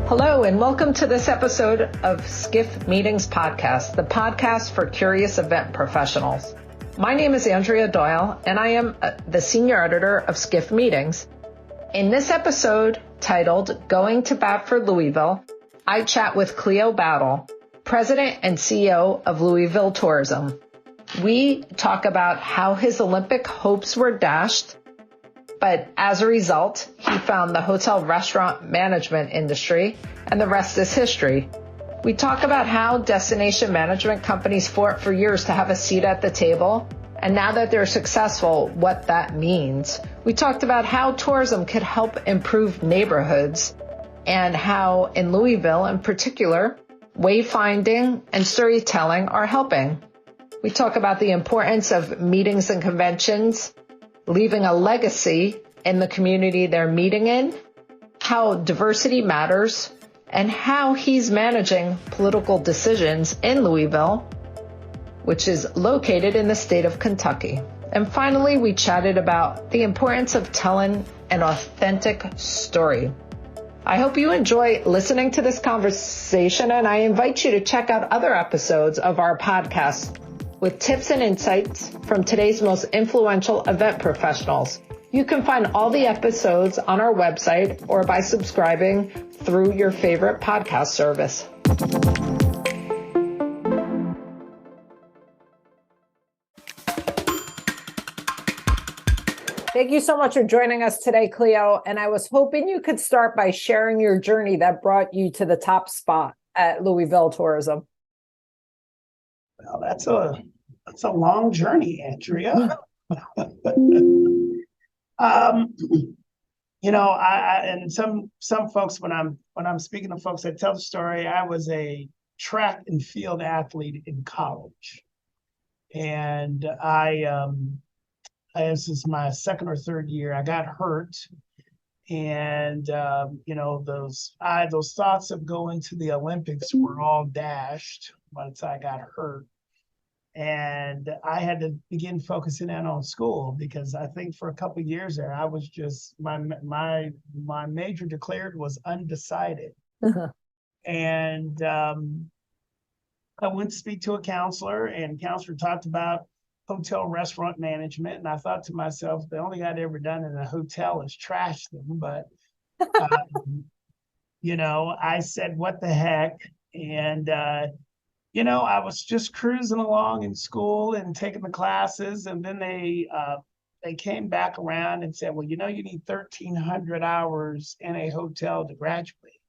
Hello, and welcome to this episode of Skift Meetings podcast, the podcast for curious event professionals. My name is Andrea Doyle, and I am the senior editor of Skift Meetings. In this episode, titled Going to Bat for Louisville, I chat with Cleo Battle, president and CEO of Louisville Tourism. We talk about how his Olympic hopes were dashed, but as a result, he found the hotel restaurant management industry, and the rest is history. We talk about how destination management companies fought for years to have a seat at the table, and now that they're successful, what that means. We talked about how tourism could help improve neighborhoods, and how in Louisville in particular, wayfinding and storytelling are helping. We talk about the importance of meetings and conventions, leaving a legacy in the community they're meeting in, how diversity matters, and how he's managing political decisions in Louisville, which is located in the state of Kentucky. And finally, we chatted about the importance of telling an authentic story. I hope you enjoy listening to this conversation, and I invite you to check out other episodes of our podcast with tips and insights from today's most influential event professionals. You can find all the episodes on our website or by subscribing through your favorite podcast service. Thank you so much for joining us today, Cleo. And I was hoping you could start by sharing your journey that brought you to the top spot at Louisville Tourism. Well, that's a long journey, Andrea. And some folks, when I'm speaking to folks, I tell the story. I was a track and field athlete in college, and this is my second or third year. I got hurt, and those thoughts of going to the Olympics were all dashed by the time I got hurt. And I had to begin focusing in on school, because I think for a couple of years there, I was just, my major declared was undecided. Uh-huh. And I went to speak to a counselor, and counselor talked about hotel restaurant management. And I thought to myself, the only thing I'd ever done in a hotel is trash them. But, I said, what the heck? And, I was just cruising along in school and taking the classes, and then they came back around and said, well, you need 1,300 hours in a hotel to graduate.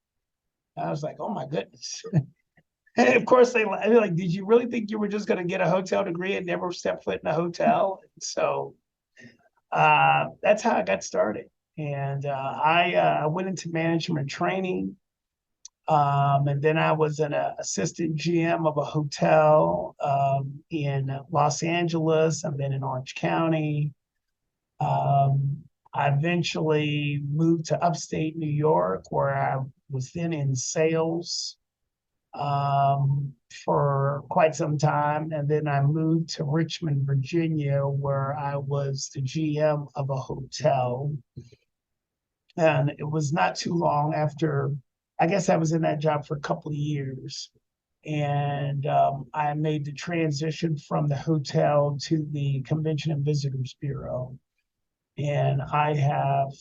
I was like, oh my goodness. And of course they're like, did you really think you were just going to get a hotel degree and never step foot in a hotel? And so that's how I got started. And I went into management training. And then I was an assistant GM of a hotel in Los Angeles. I've been in Orange County. I eventually moved to upstate New York, where I was then in sales for quite some time. And then I moved to Richmond, Virginia, where I was the GM of a hotel. And it was not too long after, I guess I was in that job for a couple of years, and I made the transition from the hotel to the Convention and Visitors Bureau. And I have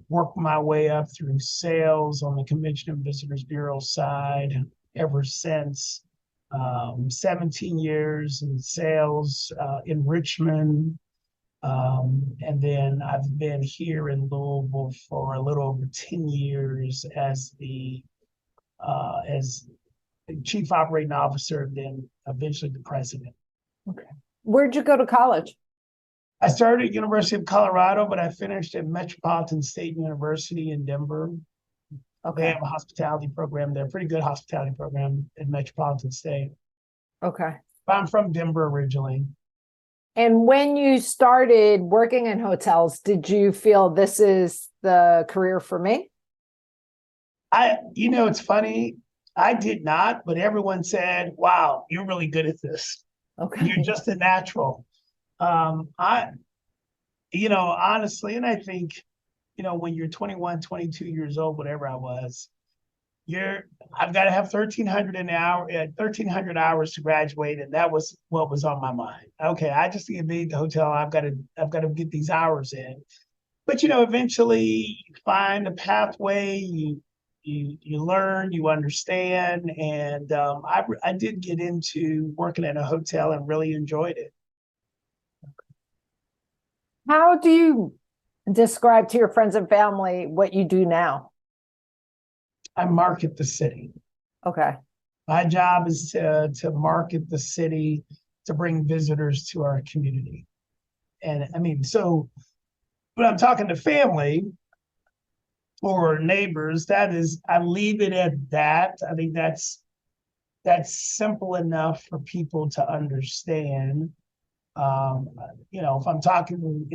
worked my way up through sales on the Convention and Visitors Bureau side ever since. 17 years in sales in Richmond. And then I've been here in Louisville for a little over 10 years as the chief operating officer, then eventually the president. Okay. Where'd you go to college? I started at University of Colorado, but I finished at Metropolitan State University in Denver. Okay. They have a hospitality program there, pretty good hospitality program at Metropolitan State. Okay. But I'm from Denver originally. And when you started working in hotels, did you feel this is the career for me? It's funny. I did not, but everyone said, wow, you're really good at this. Okay. You're just a natural. Honestly, and I think, when you're 21, 22 years old, whatever I was, I've got to have 1,300 hours to graduate, and that was what was on my mind. Okay, I just need to be at the hotel. I've got to get these hours in. But eventually you find a pathway. You learn, you understand, and I did get into working at a hotel and really enjoyed it. How do you describe to your friends and family what you do now? I market the city. Okay. My job is to market the city, to bring visitors to our community. And I mean, so when I'm talking to family or neighbors, I leave it at that. I think that's simple enough for people to understand. If I'm talking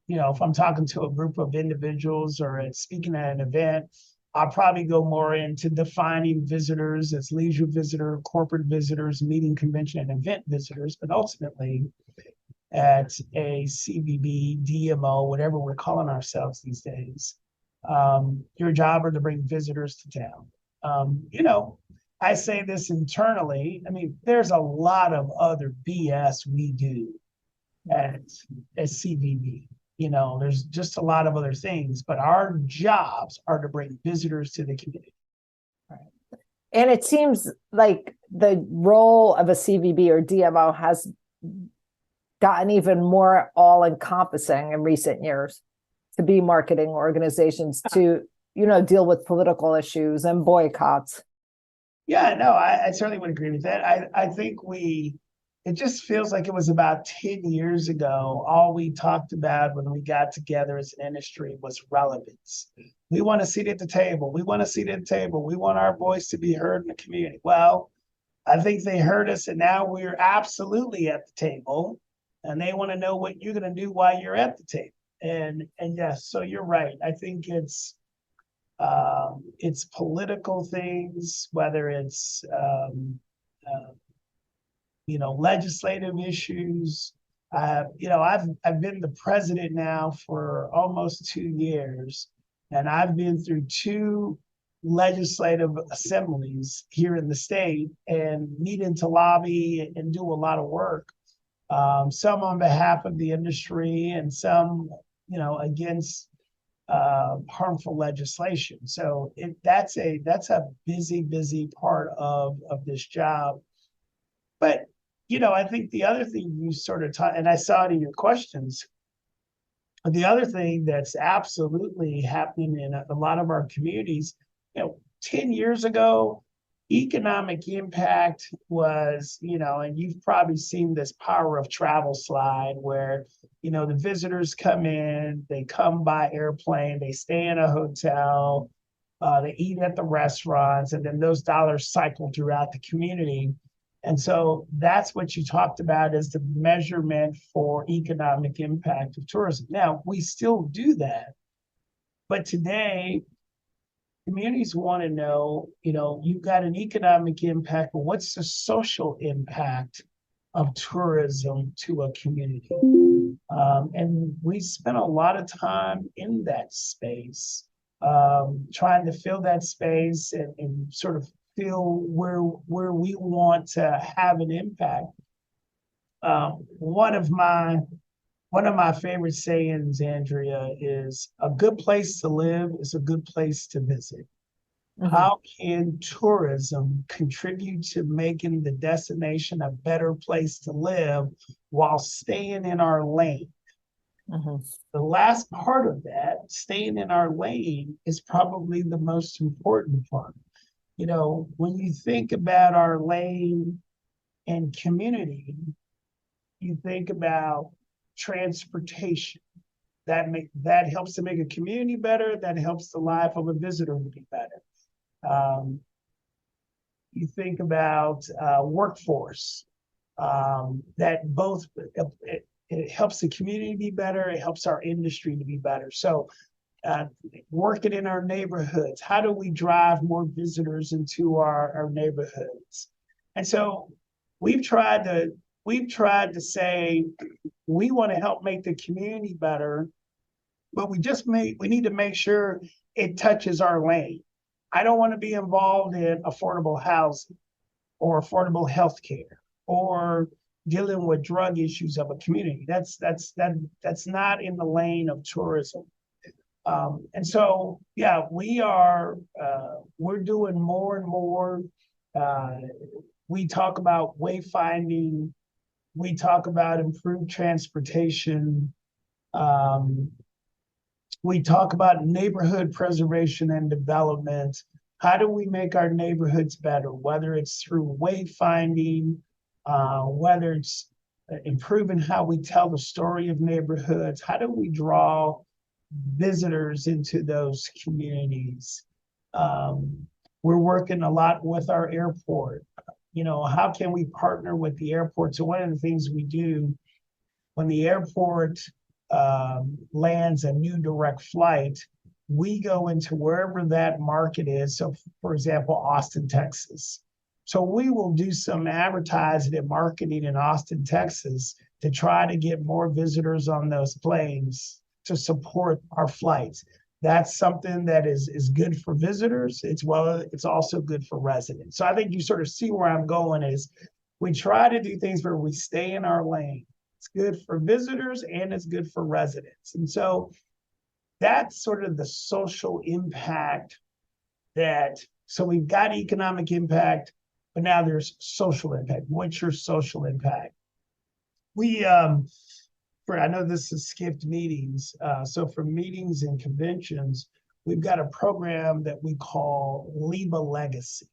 if I'm talking to a group of individuals or speaking at an event, I'll probably go more into defining visitors as leisure visitor, corporate visitors, meeting, convention, and event visitors. But ultimately, at a CVB, DMO, whatever we're calling ourselves these days, your job are to bring visitors to town. I say this internally. I mean, there's a lot of other BS we do at CVB. There's just a lot of other things, but our jobs are to bring visitors to the community. Right. And it seems like the role of a CVB or DMO has gotten even more all-encompassing in recent years, to be marketing organizations, to deal with political issues and boycotts. Yeah, no, I certainly would agree with that. I think it just feels like it was about 10 years ago. All we talked about when we got together as an industry was relevance. We want a seat at the table. We want a seat at the table. We want our voice to be heard in the community. Well, I think they heard us, and now we're absolutely at the table, and they want to know what you're going to do while you're at the table. And yes, so you're right. I think it's political things, whether it's legislative issues. I've been the president now for almost 2 years, and I've been through 2 legislative assemblies here in the state and needing to lobby and do a lot of work. Some on behalf of the industry and some, against harmful legislation. So that's a busy part of this job. But I think the other thing you sort of taught, and I saw it in your questions, the other thing that's absolutely happening in a lot of our communities, 10 years ago, economic impact was, and you've probably seen this power of travel slide where, the visitors come in, they come by airplane, they stay in a hotel, they eat at the restaurants, and then those dollars cycle throughout the community. And so that's what you talked about as the measurement for economic impact of tourism. Now, we still do that, but today, communities want to know, you've got an economic impact, but what's the social impact of tourism to a community? And we spent a lot of time in that space, trying to fill that space and sort of feel where we want to have an impact. One of my favorite sayings, Andrea, is a good place to live is a good place to visit. Mm-hmm. How can tourism contribute to making the destination a better place to live while staying in our lane? Mm-hmm. The last part of that, staying in our lane, is probably the most important part. When you think about our lane and community, you think about transportation. That helps to make a community better. That helps the life of a visitor to be better. You think about workforce. That both it helps the community be better. It helps our industry to be better. So, working in our neighborhoods. How do we drive more visitors into our neighborhoods? And so, we've tried to say we want to help make the community better. but we need to make sure it touches our lane. I don't want to be involved in affordable housing or affordable health care or dealing with drug issues of a community. That's not in the lane of tourism. And so, yeah, we're doing more and more. We talk about wayfinding. We talk about improved transportation. We talk about neighborhood preservation and development. How do we make our neighborhoods better, whether it's through wayfinding, whether it's improving how we tell the story of neighborhoods? How do we draw visitors into those communities? We're working a lot with our airport. How can we partner with the airport? So one of the things we do when the airport lands a new direct flight, we go into wherever that market is. So, for example, Austin, Texas. So we will do some advertising and marketing in Austin, Texas to try to get more visitors on those planes to support our flights. That's something that is good for visitors. It's also good for residents. So I think you sort of see where I'm going is we try to do things where we stay in our lane. It's good for visitors and it's good for residents. And so that's sort of the social impact so we've got economic impact, but now there's social impact. What's your social impact? I know this is Skift Meetings. So for meetings and conventions, we've got a program that we call Leave a Legacy.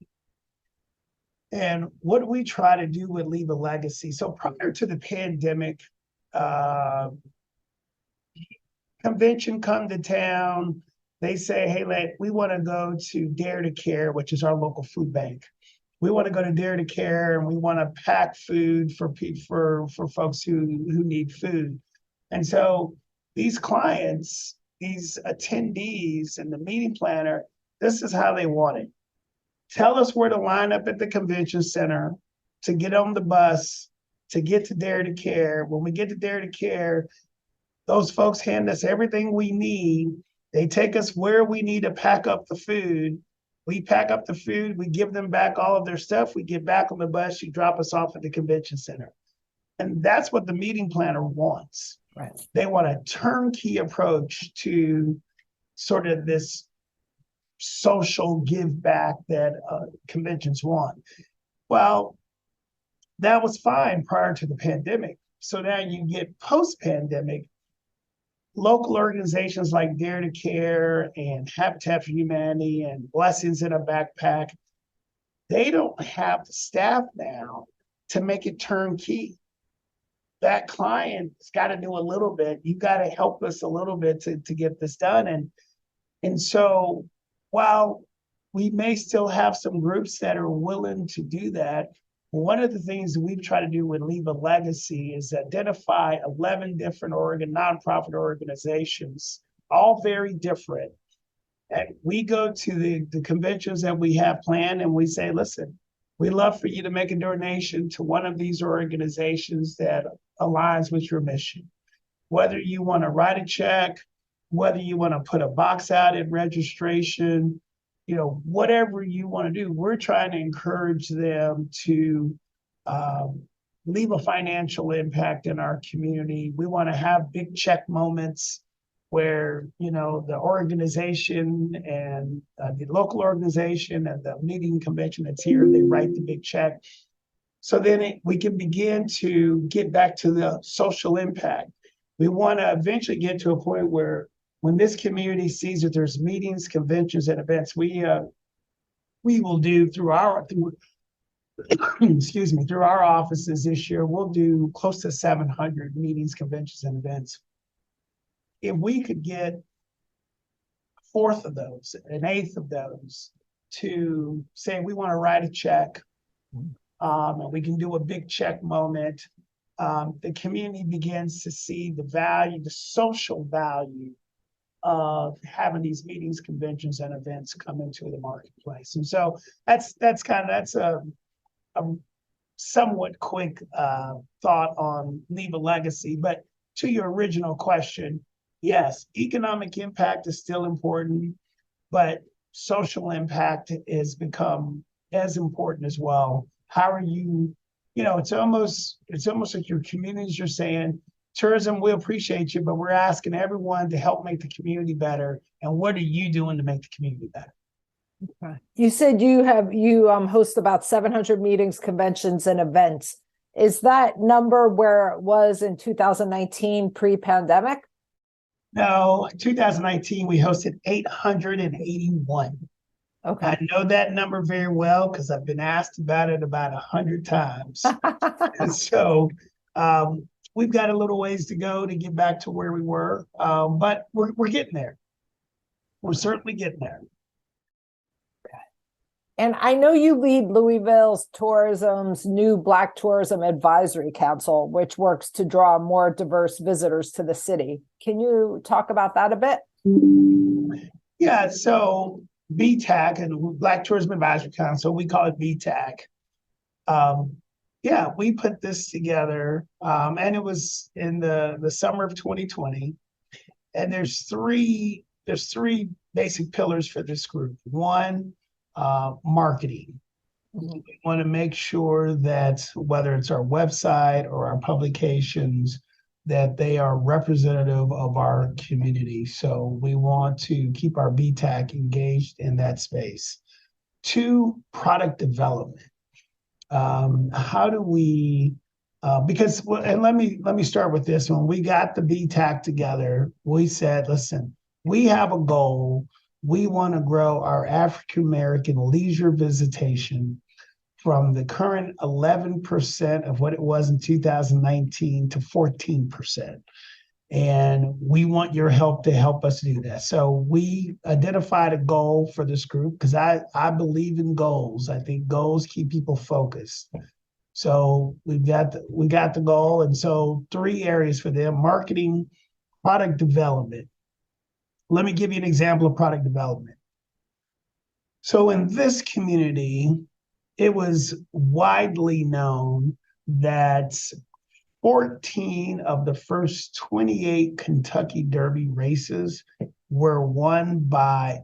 And what do we try to do with Leave a Legacy? So prior to the pandemic, convention come to town, they say, hey, we want to go to Dare to Care, which is our local food bank. We want to go to Dare to Care and we want to pack food for folks who need food. And so these clients, these attendees and the meeting planner, this is how they want it. Tell us where to line up at the convention center to get on the bus, to get to Dare to Care. When we get to Dare to Care, those folks hand us everything we need. They take us where we need to pack up the food. We pack up the food. We give them back all of their stuff. We get back on the bus. You drop us off at the convention center. And that's what the meeting planner wants. Right. They want a turnkey approach to sort of this social give back that conventions want. Well, that was fine prior to the pandemic. So now you get post-pandemic, local organizations like Dare to Care and Habitat for Humanity and Blessings in a Backpack, they don't have the staff now to make it turnkey. That client's got to do a little bit. You got to help us a little bit to get this done. And so while we may still have some groups that are willing to do that, one of the things that we've tried to do with Leave a Legacy is identify 11 different nonprofit organizations, all very different. And we go to the conventions that we have planned and we say, listen, we'd love for you to make a donation to one of these organizations that aligns with your mission. Whether you want to write a check, whether you want to put a box out at registration, whatever you want to do, we're trying to encourage them to leave a financial impact in our community. We want to have big check moments where, the organization and the local organization and the meeting convention that's here, they write the big check. So then we can begin to get back to the social impact. We want to eventually get to a point where when this community sees that there's meetings, conventions, and events, we will do through our offices this year, we'll do close to 700 meetings, conventions, and events. If we could get a fourth of those, an eighth of those to say we want to write a check, and we can do a big check moment, the community begins to see the value, the social value of having these meetings, conventions, and events come into the marketplace. And so that's a somewhat quick thought on Leave a Legacy. But to your original question, Yes, economic impact is still important, but social impact has become as important as well. How are you, it's almost like your communities are saying, tourism, we appreciate you, but we're asking everyone to help make the community better. And what are you doing to make the community better? Okay. You said you host about 700 meetings, conventions, and events. Is that number where it was in 2019 pre-pandemic? No, 2019, we hosted 881. Okay. I know that number very well because I've been asked about it about 100 times. And so we've got a little ways to go to get back to where we were, but we're getting there. We're certainly getting there. And I know you lead Louisville Tourism's new Black Tourism Advisory Council, which works to draw more diverse visitors to the city. Can you talk about that a bit? Yeah, so BTAC and Black Tourism Advisory Council, we call it BTAC. Yeah, we put this together, and it was in the summer of 2020. And there's three basic pillars for this group. One, marketing. We want to make sure that whether it's our website or our publications, that they are representative of our community. So we want to keep our BTAC engaged in that space. Two, product development. How do we and let me start with this. When we got the BTAC together, we said, listen, we have a goal. We want to grow our African American leisure visitation from the current 11% of what it was in 2019 to 14%. And we want your help to help us do that. So we identified a goal for this group because I believe in goals. I think goals keep people focused. So we got the goal. And so 3 areas for them: marketing, product development. Let me give you an example of product development. So in this community, it was widely known that 14 of the first 28 Kentucky Derby races were won by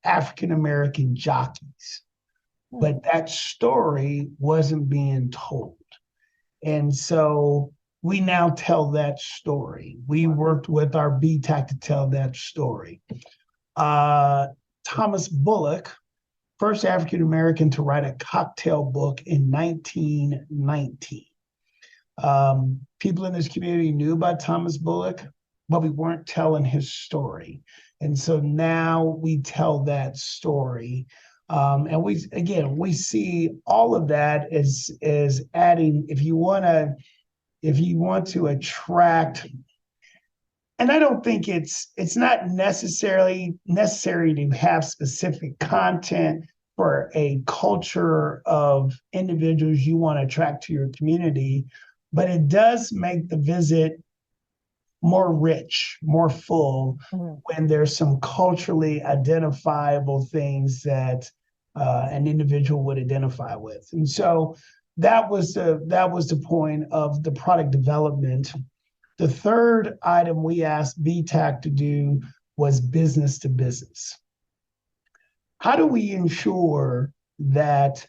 African American jockeys. But that story wasn't being told. And so we now tell that story. We worked with our BTAC to tell that story. Thomas Bullock, first African American to write a cocktail book in 1919. People in this community knew about Thomas Bullock, but we weren't telling his story. And so now we tell that story. And we see all of that as adding, if you want to attract, and I don't think it's not necessary to have specific content for a culture of individuals you want to attract to your community, but it does make the visit more rich, more full, when there's some culturally identifiable things that an individual would identify with. And so that was the point of the product development. The third item we asked BTAC to do was business to business. How do we ensure that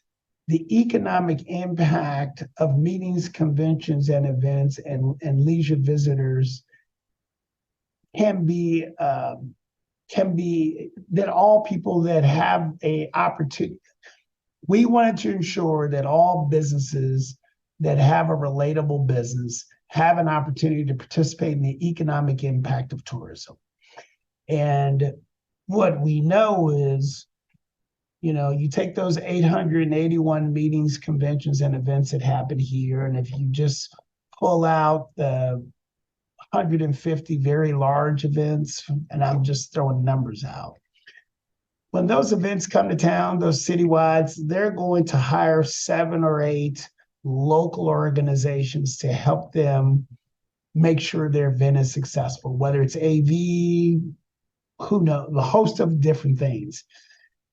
the economic impact of meetings, conventions, and events and leisure visitors can be that all people that have a opportunity. We wanted to ensure that all businesses that have a relatable business have an opportunity to participate in the economic impact of tourism. And what we know is, you take those 881 meetings, conventions, and events that happen here, and if you just pull out the 150 very large events, and I'm just throwing numbers out. When those events come to town, those citywides, they're going to hire 7 or 8 local organizations to help them make sure their event is successful, whether it's AV, who knows, a host of different things.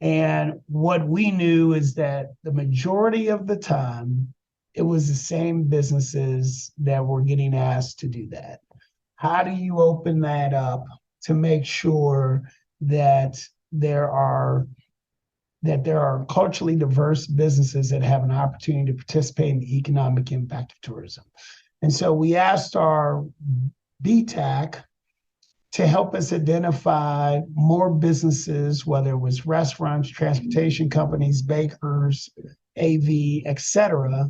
And what we knew is that the majority of the time, it was the same businesses that were getting asked to do that. How do you open that up to make sure that there are culturally diverse businesses that have an opportunity to participate in the economic impact of tourism. And so we asked our BTAC to help us identify more businesses, whether it was restaurants, transportation companies, bakers, AV, et cetera,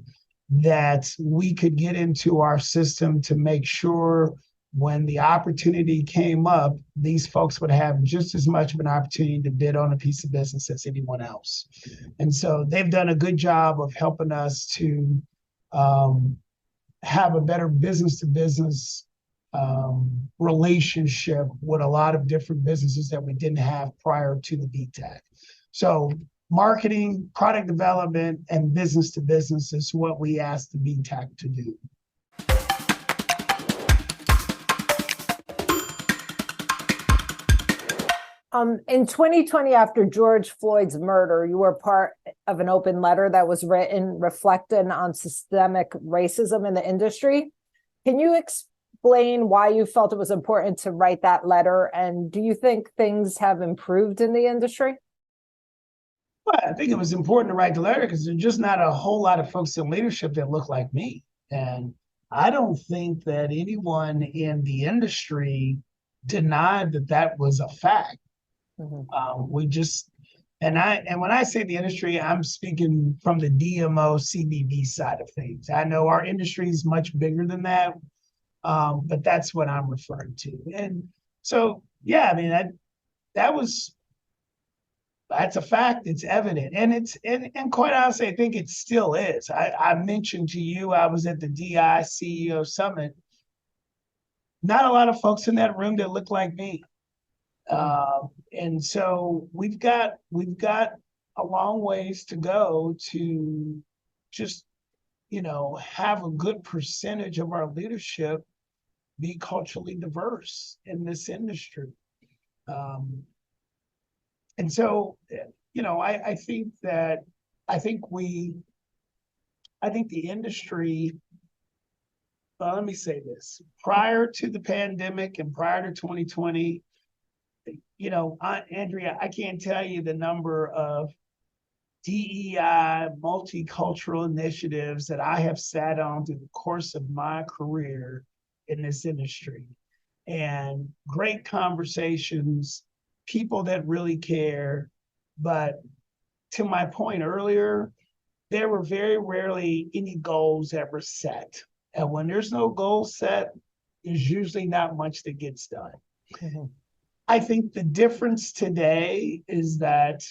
that we could get into our system to make sure when the opportunity came up, these folks would have just as much of an opportunity to bid on a piece of business as anyone else. And so they've done a good job of helping us to have a better business-to-business relationship with a lot of different businesses that we didn't have prior to the BTAC. So marketing, product development, and business-to-business is what we asked the BTAC to do. In 2020, after George Floyd's murder, you were part of an open letter that was written reflecting on systemic racism in the industry. Can you explain why you felt it was important to write that letter? And do you think things have improved in the industry? Well, I think it was important to write the letter because there's just not a whole lot of folks in leadership that look like me. And I don't think that anyone in the industry denied that that was a fact. We just, and when I say the industry, I'm speaking from the DMO CVB side of things. I know our industry is much bigger than that, but that's what I'm referring to. And so, yeah, I mean, that's a fact. It's evident, and quite honestly, I think it still is. I mentioned to you, I was at the DI CEO Summit. Not a lot of folks in that room that look like me. And so we've got a long ways to go to just, have a good percentage of our leadership be culturally diverse in this industry. And so, I think the industry, let me say this, prior to the pandemic and prior to 2020, Andrea, I can't tell you the number of DEI multicultural initiatives that I have sat on through the course of my career in this industry. And great conversations, people that really care. But to my point earlier, there were very rarely any goals ever set. And when there's no goal set, there's usually not much that gets done. Mm-hmm. I think the difference today is that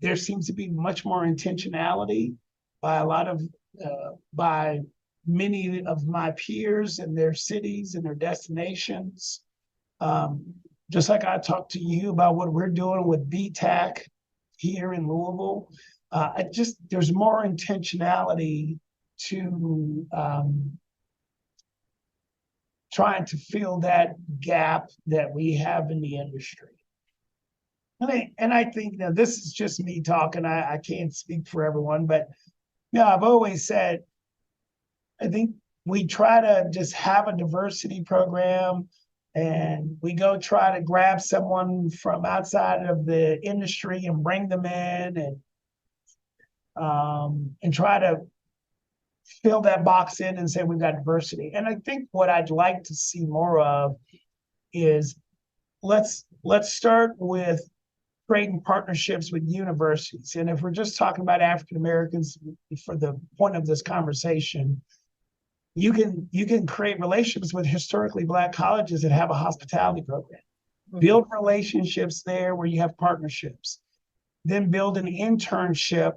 there seems to be much more intentionality by many of my peers and their cities and their destinations. Just like I talked to you about what we're doing with BTAC here in Louisville, there's more intentionality to trying to fill that gap that we have in the industry. And I think now this is just me talking. I can't speak for everyone, but I've always said, I think we try to just have a diversity program and we go try to grab someone from outside of the industry and bring them in and try to fill that box in and say we've got diversity. And I think what I'd like to see more of is let's start with creating partnerships with universities. And if we're just talking about African Americans for the point of this conversation, you can create relationships with historically Black colleges that have a hospitality program. Mm-hmm. Build relationships there where you have partnerships. Then build an internship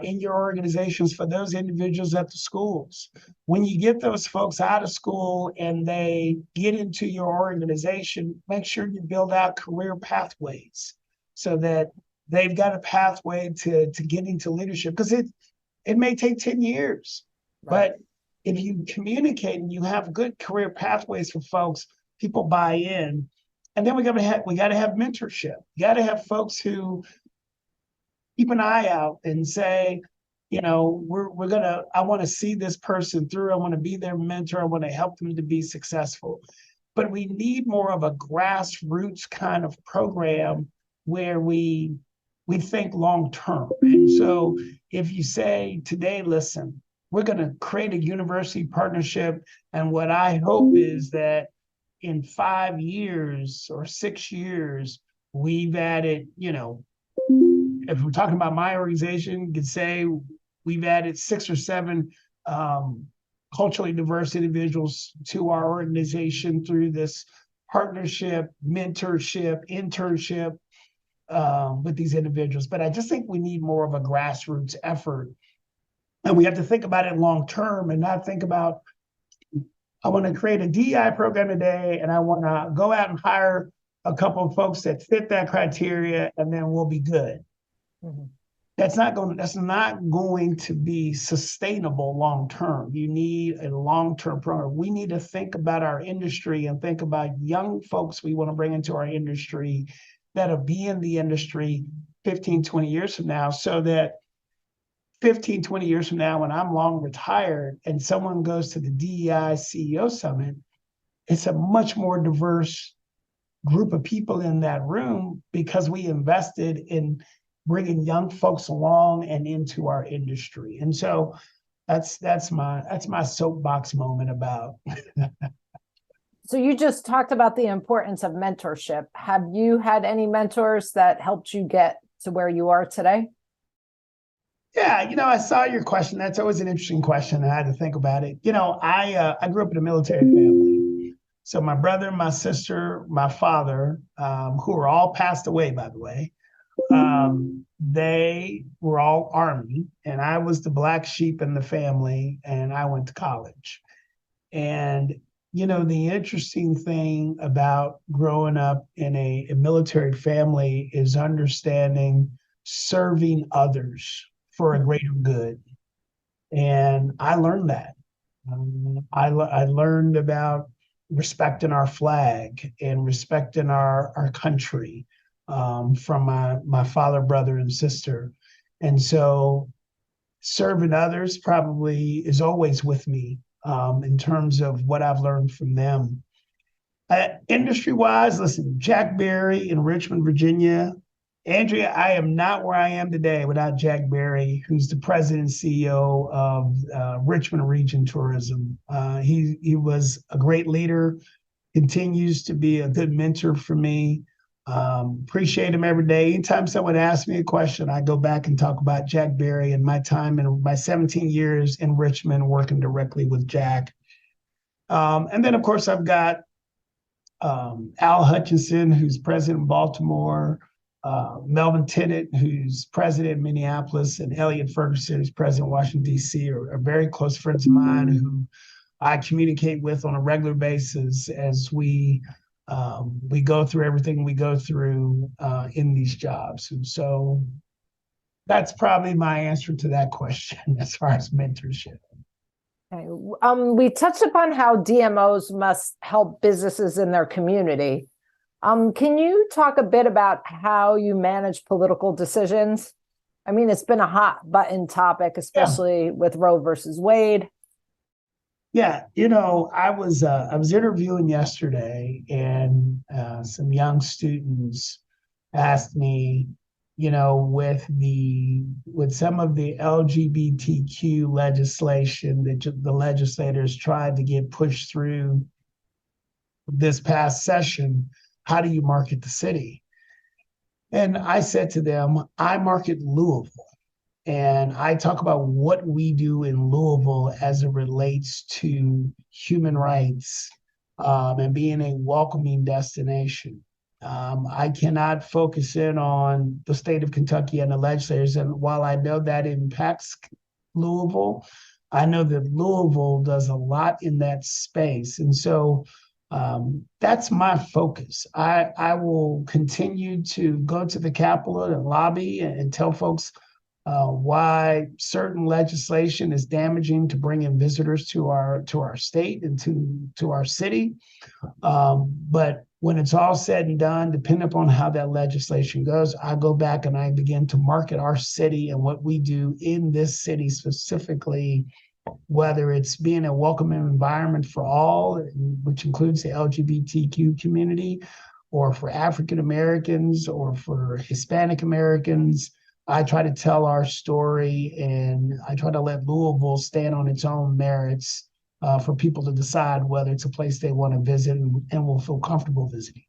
in your organizations for those individuals at the schools. When you get those folks out of school and they get into your organization, make sure you build out career pathways so that they've got a pathway to getting to leadership, because it may take 10 years. Right. But if you communicate and you have good career pathways for folks, people buy in. And then we got to have mentorship. You got to have folks who keep an eye out and say, I want to see this person through. I want to be their mentor. I want to help them to be successful. but we need more of a grassroots kind of program where we think long term. And so if you say today, listen, we're going to create a university partnership, and what I hope is that in 5 years or 6 years, we've added, if we're talking about my organization, you could say we've added 6 or 7 culturally diverse individuals to our organization through this partnership, mentorship, internship with these individuals. But I just think we need more of a grassroots effort. And we have to think about it long term and not think about, I want to create a DEI program today and I want to go out and hire a couple of folks that fit that criteria and then we'll be good. Mm-hmm. That's not going to be sustainable long term. You need a long-term program. We need to think about our industry and think about young folks we want to bring into our industry that'll be in the industry 15, 20 years from now, so that 15, 20 years from now, when I'm long retired and someone goes to the DEI CEO Summit, it's a much more diverse group of people in that room because we invested in bringing young folks along and into our industry. And so that's my soapbox moment about. So you just talked about the importance of mentorship. Have you had any mentors that helped you get to where you are today? Yeah, I saw your question. That's always an interesting question. I had to think about it. I grew up in a military family. So my brother, my sister, my father, who are all passed away, by the way, they were all Army, and I was the black sheep in the family, and I went to college. And, the interesting thing about growing up in a military family is understanding serving others for a greater good. And I learned that. I learned about respecting our flag and respecting our country from my father, brother, and sister. And so serving others probably is always with me in terms of what I've learned from them. Industry-wise, listen, Jack Berry in Richmond, Virginia. Andrea, I am not where I am today without Jack Berry, who's the president and CEO of Richmond Region Tourism. He was a great leader, continues to be a good mentor for me. Appreciate him every day. Anytime someone asks me a question, I go back and talk about Jack Berry and my time in my 17 years in Richmond working directly with Jack. And then, of course, I've got Al Hutchinson, who's president of Baltimore, Melvin Tennant, who's president of Minneapolis, and Elliot Ferguson, who's president of Washington, D.C., are very close friends of mine who I communicate with on a regular basis as we go through everything we go through in these jobs. And so that's probably my answer to that question as far as mentorship. Okay. We touched upon how DMOs must help businesses in their community. Can you talk a bit about how you manage political decisions? I mean, it's been a hot button topic, especially with Roe versus Wade. Yeah, I was interviewing yesterday, and some young students asked me, with some of the LGBTQ legislation that the legislators tried to get pushed through this past session, how do you market the city? And I said to them, I market Louisville. And I talk about what we do in Louisville as it relates to human rights and being a welcoming destination. I cannot focus in on the state of Kentucky and the legislators. And while I know that impacts Louisville, I know that Louisville does a lot in that space. And so that's my focus. I will continue to go to the Capitol and lobby and tell folks why certain legislation is damaging to bring in visitors to our state and to our city. But when it's all said and done, depending upon how that legislation goes, I go back and I begin to market our city and what we do in this city specifically whether it's being a welcoming environment for all, which includes the LGBTQ community, or for African Americans, or for Hispanic Americans. I try to tell our story, and I try to let Louisville stand on its own merits for people to decide whether it's a place they want to visit and will feel comfortable visiting.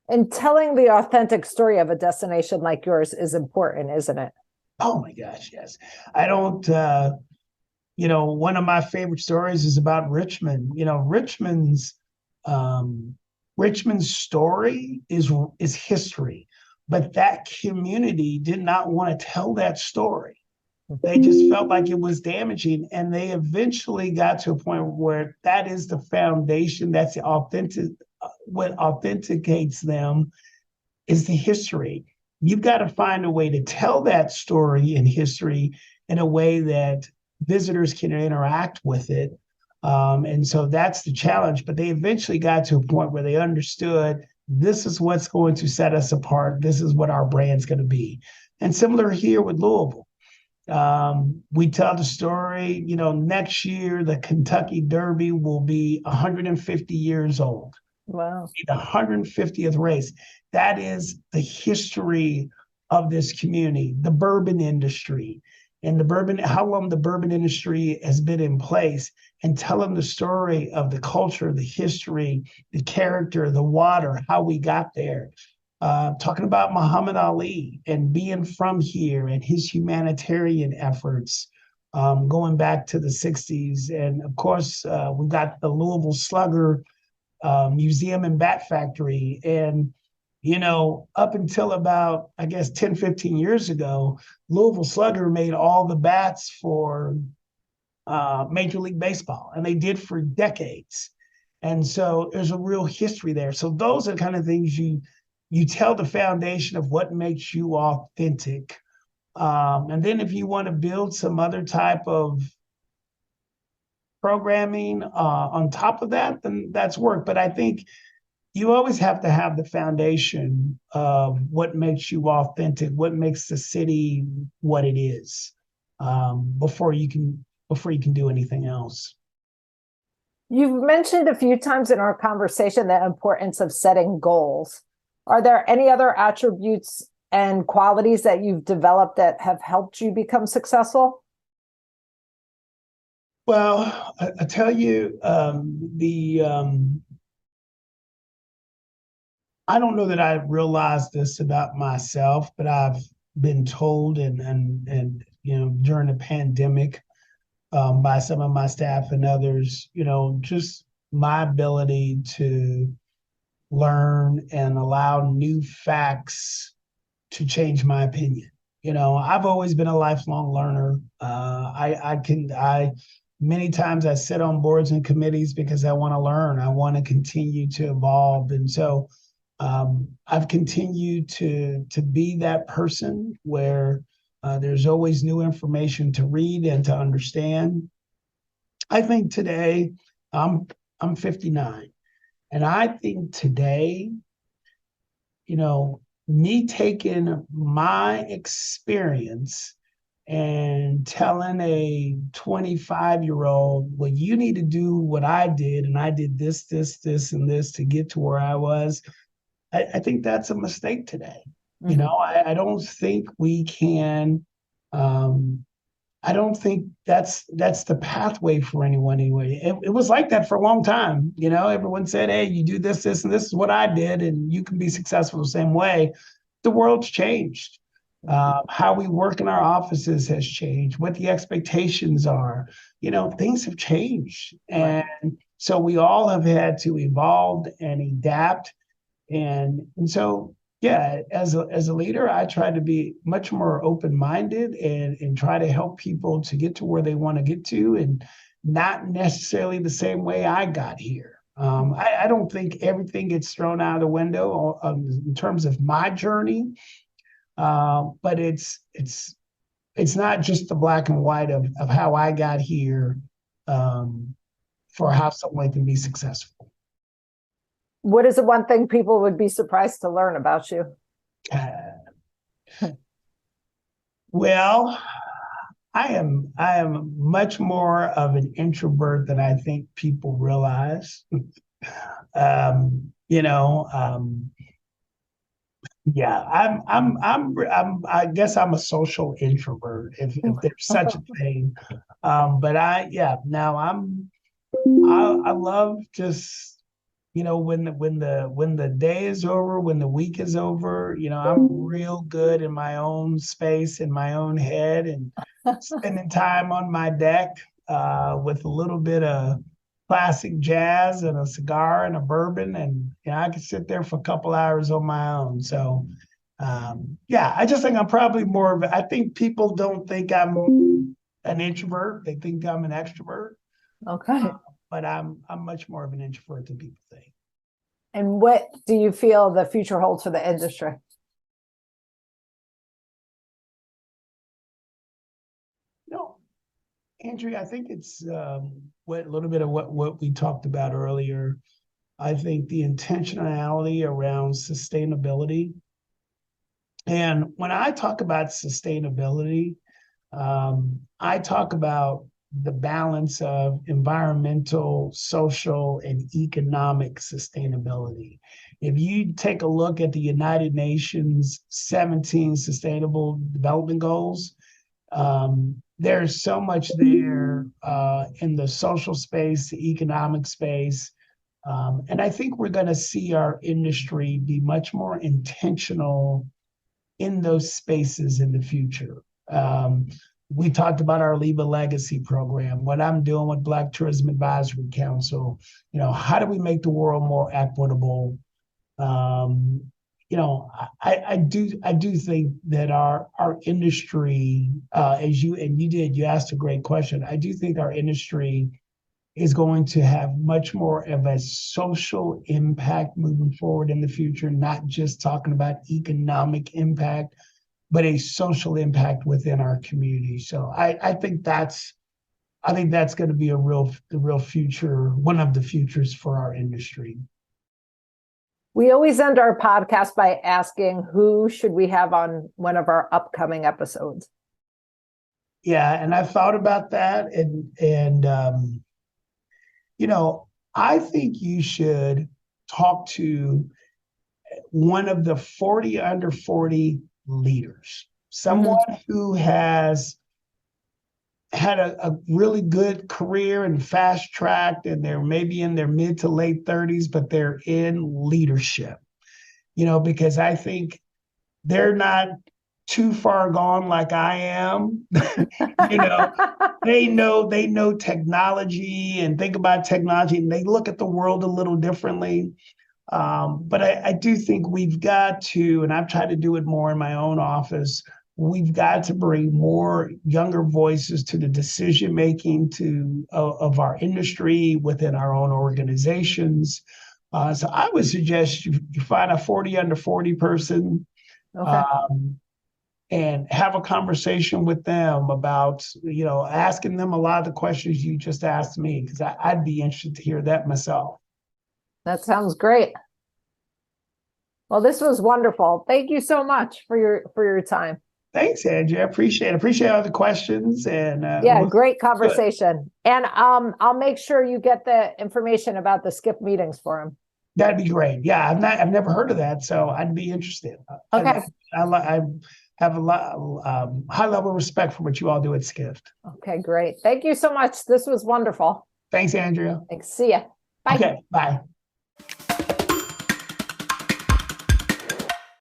And telling the authentic story of a destination like yours is important, isn't it? Oh my gosh, yes. I don't, one of my favorite stories is about Richmond. Richmond's story is history, but that community did not want to tell that story. They just felt like it was damaging, and they eventually got to a point where that is the foundation. That's the authentic. What authenticates them is the history. You've got to find a way to tell that story in history in a way that visitors can interact with it. And so that's the challenge. But they eventually got to a point where they understood this is what's going to set us apart. This is what our brand's going to be. And similar here with Louisville. We tell the story, next year, the Kentucky Derby will be 150 years old. Wow. The 150th race. That is the history of this community, the bourbon industry, and how long the bourbon industry has been in place, and telling the story of the culture, the history, the character, the water, how we got there. Talking about Muhammad Ali and being from here and his humanitarian efforts going back to the 60s. And of course, we've got the Louisville Slugger museum and bat factory. And, up until about, I guess, 10, 15 years ago, Louisville Slugger made all the bats for Major League Baseball, and they did for decades. And so there's a real history there. So those are the kind of things you tell the foundation of what makes you authentic. And then if you want to build some other type of programming on top of that, then that's work. But I think you always have to have the foundation of what makes you authentic, what makes the city what it is, before you can do anything else. You've mentioned a few times in our conversation the importance of setting goals. Are there any other attributes and qualities that you've developed that have helped you become successful? Well, I tell you, I don't know that I realized this about myself, but I've been told and during the pandemic by some of my staff and others, just my ability to learn and allow new facts to change my opinion. I've always been a lifelong learner. Many times I sit on boards and committees because I want to learn. I want to continue to evolve. And so I've continued to be that person where there's always new information to read and to understand. I think today I'm 59, and I think today, me taking my experience and telling a 25-year-old, well, you need to do what I did, and I did this, and this to get to where I was. I think that's a mistake today. Mm-hmm. I don't think we can. I don't think that's the pathway for anyone anyway. It was like that for a long time. Everyone said, hey, you do this, and this is what I did, and you can be successful the same way. The world's changed. How we work in our offices has changed, what the expectations are. Things have changed. And so we all have had to evolve and adapt. And so, yeah, as a leader, I try to be much more open-minded and try to help people to get to where they want to get to, and not necessarily the same way I got here. I don't think everything gets thrown out of the window in terms of my journey, but it's not just the black and white of how I got here for how someone can be successful. What is the one thing people would be surprised to learn about you? Well, I am much more of an introvert than I think people realize. You know, yeah, I guess I'm a social introvert, if there's such a thing. But yeah, now I love just, when the day is over, when the week is over, I'm real good in my own space, in my own head, and spending time on my deck with a little bit of classic jazz and a cigar and a bourbon, and I could sit there for a couple hours on my own. So yeah, I just think I'm probably more of I think people don't think I'm an introvert. They think I'm an extrovert. Okay. But I'm much more of an introvert than people think. And what do you feel the future holds for the industry? Andrea, I think it's a little bit of what we talked about earlier. I think the intentionality around sustainability. And when I talk about sustainability, I talk about the balance of environmental, social, and economic sustainability. If you take a look at the United Nations 17 Sustainable Development Goals, there's so much there in the social space, the economic space. And I think we're going to see our industry be much more intentional in those spaces in the future. We talked about our Leave a Legacy program, what I'm doing with Black Tourism Advisory Council. How do we make the world more equitable? I do think that our industry, as you asked a great question. I do think our industry is going to have much more of a social impact moving forward in the future, not just talking about economic impact, but a social impact within our community. So I think that's going to be the real future, one of the futures for our industry. We always end our podcast by asking, who should we have on one of our upcoming episodes? Yeah, and I thought about that, and I think you should talk to one of the 40 under 40 leaders, someone who has had a really good career and fast tracked, and they're maybe in their mid to late 30s, but they're in leadership, because I think they're not too far gone like I am. They know technology and think about technology, and they look at the world a little differently. But I do think we've got to, and I've tried to do it more in my own office, we've got to bring more younger voices to the decision making of our industry within our own organizations. So I would suggest you find a 40 under 40 person, Okay. And have a conversation with them about, asking them a lot of the questions you just asked me, because I'd be interested to hear that myself. That sounds great. Well, this was wonderful. Thank you so much for your time. Thanks, Andrea. Appreciate all the questions, and yeah, great conversation. Good. And I'll make sure you get the information about the Skift Meetings for him. That'd be great. Yeah, I've never heard of that, so I'd be interested. Okay. I have a lot high level respect for what you all do at Skift. Okay, great. Thank you so much. This was wonderful. Thanks, Andrea. Thanks. See ya. Bye. Okay, bye.